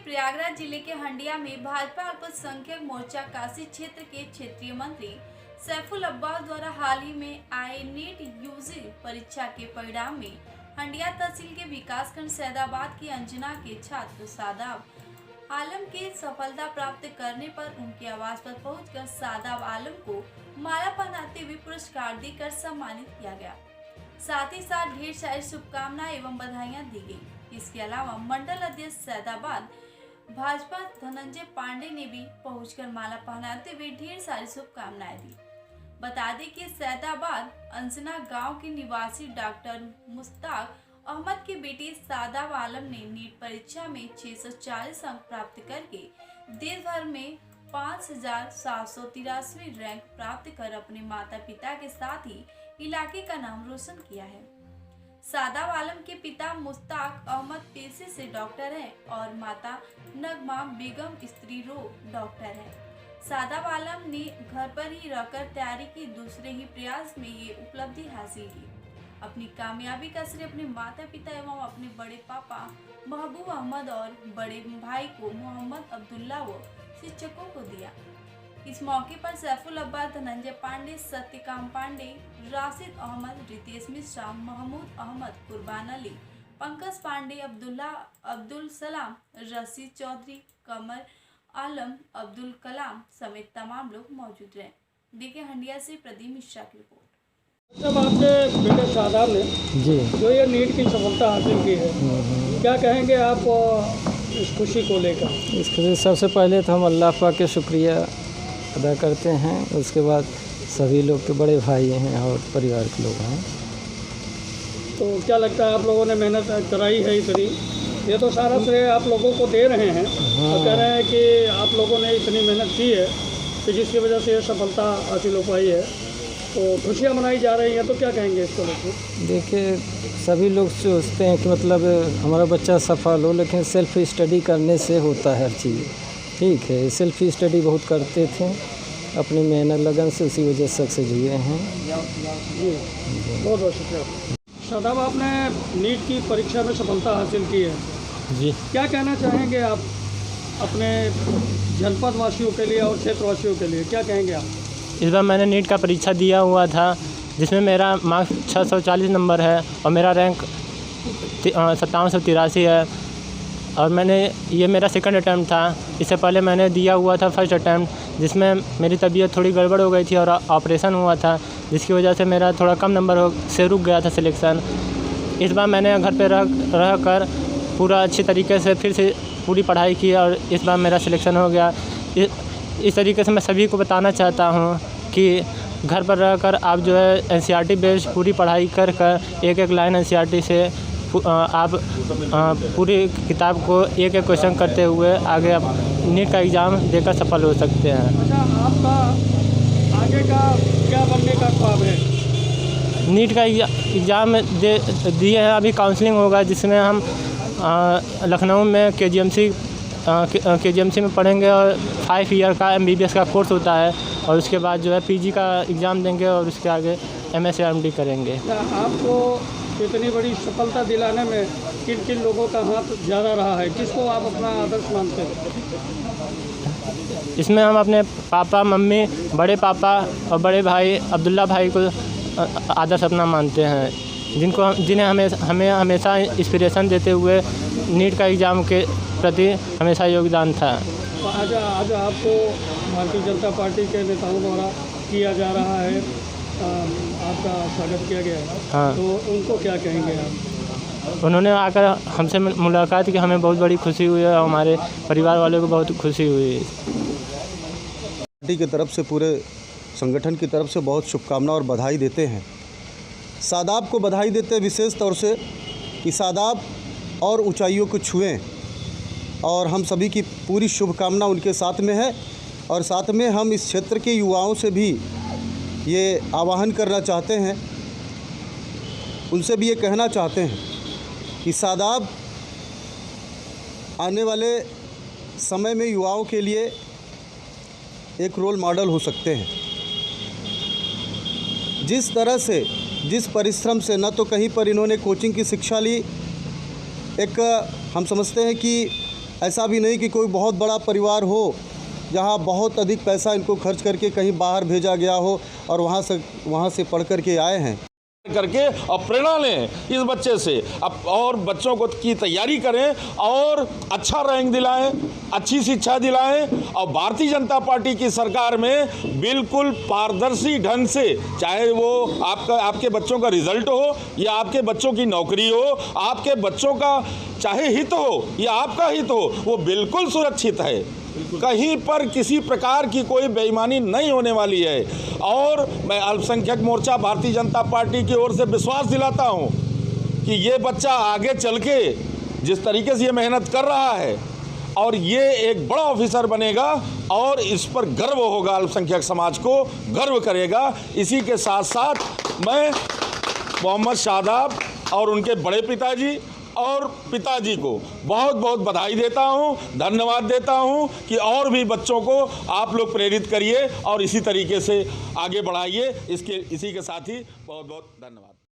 प्रयागराज जिले के हंडिया में भाजपा अल्पसंख्यक मोर्चा काशी क्षेत्र के क्षेत्रीय मंत्री सैफुल अब्बास द्वारा हाल ही में आए नीट यूजी परीक्षा के परिणाम में हंडिया तहसील के विकासखंड सैदाबाद की अंजना के छात्र सादाब आलम के सफलता प्राप्त करने पर उनके आवास पर पहुंचकर सादाब आलम को माला पहनाते हुए पुरस्कार देकर सम्मानित किया गया। साथ ही साथ ढेर सारी शुभकामनाएं एवं बधाइयां दी गई। इसके अलावा मंडल अध्यक्ष सैदाबाद भाजपा धनंजय पांडे ने भी पहुंचकर माला पहनाते हुए ढेर सारी शुभकामनाएं दी। बता दें कि सैदाबाद अंजना गांव के निवासी डॉक्टर मुश्ताक अहमद की बेटी सादाब आलम ने नीट परीक्षा में 640 अंक प्राप्त करके देश भर में 5783वीं रैंक प्राप्त कर अपने माता पिता के साथ ही इलाके का नाम रोशन किया है। सादाब आलम के पिता मुश्ताक अहमद पेशे से डॉक्टर हैं और माता नगमा बेगम स्त्री रोग डॉक्टर हैं। सादाब आलम ने घर पर ही रहकर तैयारी की, दूसरे ही प्रयास में ये उपलब्धि हासिल की। अपनी कामयाबी का श्रेय अपने माता पिता एवं अपने बड़े पापा महबूब अहमद और बड़े भाई को मोहम्मद अब्दुल्ला व शिक्षकों को दिया। इस मौके पर सैफुल अब्बास, धनंजय पांडे, सत्यकाम पांडे, राशिद अहमद, रितेश मिश्रा, महमूद अहमद, कुर्बान अली, पंकज पांडे, अब्दुल्ला, अब्दुल सलाम, रशीद चौधरी, कमर आलम, अब्दुल कलाम समेत तमाम लोग मौजूद रहे। देखिए हंडिया से प्रदीप मिश्रा की रिपोर्ट। जब आपके बेटे सादाब ने जी जो ये नीट की सफलता हासिल की है, क्या कहेंगे आप इस खुशी को लेकर? इसके लिए सबसे पहले तो हम अल्लाह पाक के शुक्रिया अदा करते हैं। उसके बाद सभी लोग के बड़े भाई हैं और परिवार के लोग हैं। तो क्या लगता है आप लोगों ने मेहनत कराई है इतनी, ये तो सारा श्रेय आप लोगों को दे रहे हैं। तो कह रहे हैं कि आप लोगों ने इतनी मेहनत की है कि जिसकी वजह से ये सफलता हासिल हो पाई है, तो खुशियाँ मनाई जा रही हैं, तो क्या कहेंगे इसको लेकर? देखिए सभी लोग सोचते हैं कि मतलब हमारा बच्चा सफल हो, लेकिन सेल्फ स्टडी करने से होता है हर चीज़। ठीक है, सेल्फ स्टडी बहुत करते थे, अपनी मेहनत लगन से उसी वजह से सक्सेस हुए हैं। जी बहुत बहुत शुक्रिया। सादाब, आपने नीट की परीक्षा में सफलता हासिल की है जी, क्या कहना चाहेंगे आप अपने जनपद वासियों के लिए और क्षेत्रवासियों के लिए, क्या कहेंगे आप? इस बार मैंने नीट का परीक्षा दिया हुआ था, जिसमें मेरा मार्क्स 640 नंबर है और मेरा रैंक 5783 है। और ये मेरा सेकंड अटैम्प्ट था। इससे पहले मैंने दिया हुआ था फर्स्ट अटैम्प्ट, जिसमें मेरी तबीयत थोड़ी गड़बड़ हो गई थी और ऑपरेशन हुआ था, जिसकी वजह से मेरा थोड़ा कम नंबर से रुक गया था सिलेक्शन। इस बार मैंने घर पे रह कर पूरा अच्छी तरीके से फिर से पूरी पढ़ाई की और इस बार मेरा सिलेक्शन हो गया। इस तरीके से मैं सभी को बताना चाहता हूँ कि घर पर रहकर आप जो है NCERT बेस्ड पूरी पढ़ाई कर एक एक लाइन NCERT से आप पूरी किताब को एक एक क्वेश्चन करते हुए आगे आप नीट का एग्ज़ाम देकर सफल हो सकते हैं। अच्छा, आपका आगे का क्या बनने का ख्वाब है? नीट का एग्ज़ाम दिए हैं, अभी काउंसलिंग होगा, जिसमें हम लखनऊ में KGMC में पढ़ेंगे और 5 ईयर का MBBS का कोर्स होता है और उसके बाद जो है PG का एग्ज़ाम देंगे और उसके आगे MSc MD करेंगे। आपको इतनी बड़ी सफलता दिलाने में किन किन लोगों का हाथ ज़्यादा रहा है, किसको आप अपना आदर्श मानते हैं? इसमें हम अपने पापा, मम्मी, बड़े पापा और बड़े भाई अब्दुल्ला भाई को आदर्श अपना मानते हैं, जिन्हें हमें हमेशा इंस्पिरेशन देते हुए नीट का एग्ज़ाम के प्रति हमेशा योगदान था। तो आज आपको भारतीय जनता पार्टी के नेताओं द्वारा किया जा रहा है, आपका स्वागत किया गया है। हाँ, तो उनको क्या कहेंगे आप? उन्होंने आकर हमसे मुलाकात की, हमें बहुत बड़ी खुशी हुई है और हमारे परिवार वालों को बहुत खुशी हुई। पार्टी की तरफ से, पूरे संगठन की तरफ से बहुत शुभकामना और बधाई देते हैं। सादाब को बधाई देते हैं विशेष तौर से कि सादाब और ऊंचाइयों को छुएं, और हम सभी की पूरी शुभकामना उनके साथ में है। और साथ में हम इस क्षेत्र के युवाओं से भी ये आह्वान करना चाहते हैं, उनसे भी ये कहना चाहते हैं कि सादाब आने वाले समय में युवाओं के लिए एक रोल मॉडल हो सकते हैं। जिस तरह से, जिस परिश्रम से, न तो कहीं पर इन्होंने कोचिंग की शिक्षा ली, एक हम समझते हैं कि ऐसा भी नहीं कि कोई बहुत बड़ा परिवार हो जहाँ बहुत अधिक पैसा इनको खर्च करके कहीं बाहर भेजा गया हो और वहाँ से पढ़ कर के आए हैं। करके और प्रेरणा लें इस बच्चे से अब, और बच्चों को की तैयारी करें और अच्छा रैंक दिलाएं, अच्छी शिक्षा दिलाएं और भारतीय जनता पार्टी की सरकार में बिल्कुल पारदर्शी ढंग से, चाहे वो आपके बच्चों का रिजल्ट हो या आपके बच्चों की नौकरी हो, आपके बच्चों का चाहे हित हो या आपका हित हो, वो बिल्कुल सुरक्षित है। कहीं पर किसी प्रकार की कोई बेईमानी नहीं होने वाली है। और मैं अल्पसंख्यक मोर्चा भारतीय जनता पार्टी की ओर से विश्वास दिलाता हूं कि ये बच्चा आगे चल के जिस तरीके से ये मेहनत कर रहा है और ये एक बड़ा ऑफिसर बनेगा और इस पर गर्व होगा, अल्पसंख्यक समाज को गर्व करेगा। इसी के साथ साथ मैं मोहम्मद शादाब और उनके बड़े पिताजी और पिताजी को बहुत बहुत बधाई देता हूं, धन्यवाद देता हूं कि और भी बच्चों को आप लोग प्रेरित करिए और इसी तरीके से आगे बढ़ाइए। इसी के साथ ही बहुत बहुत धन्यवाद।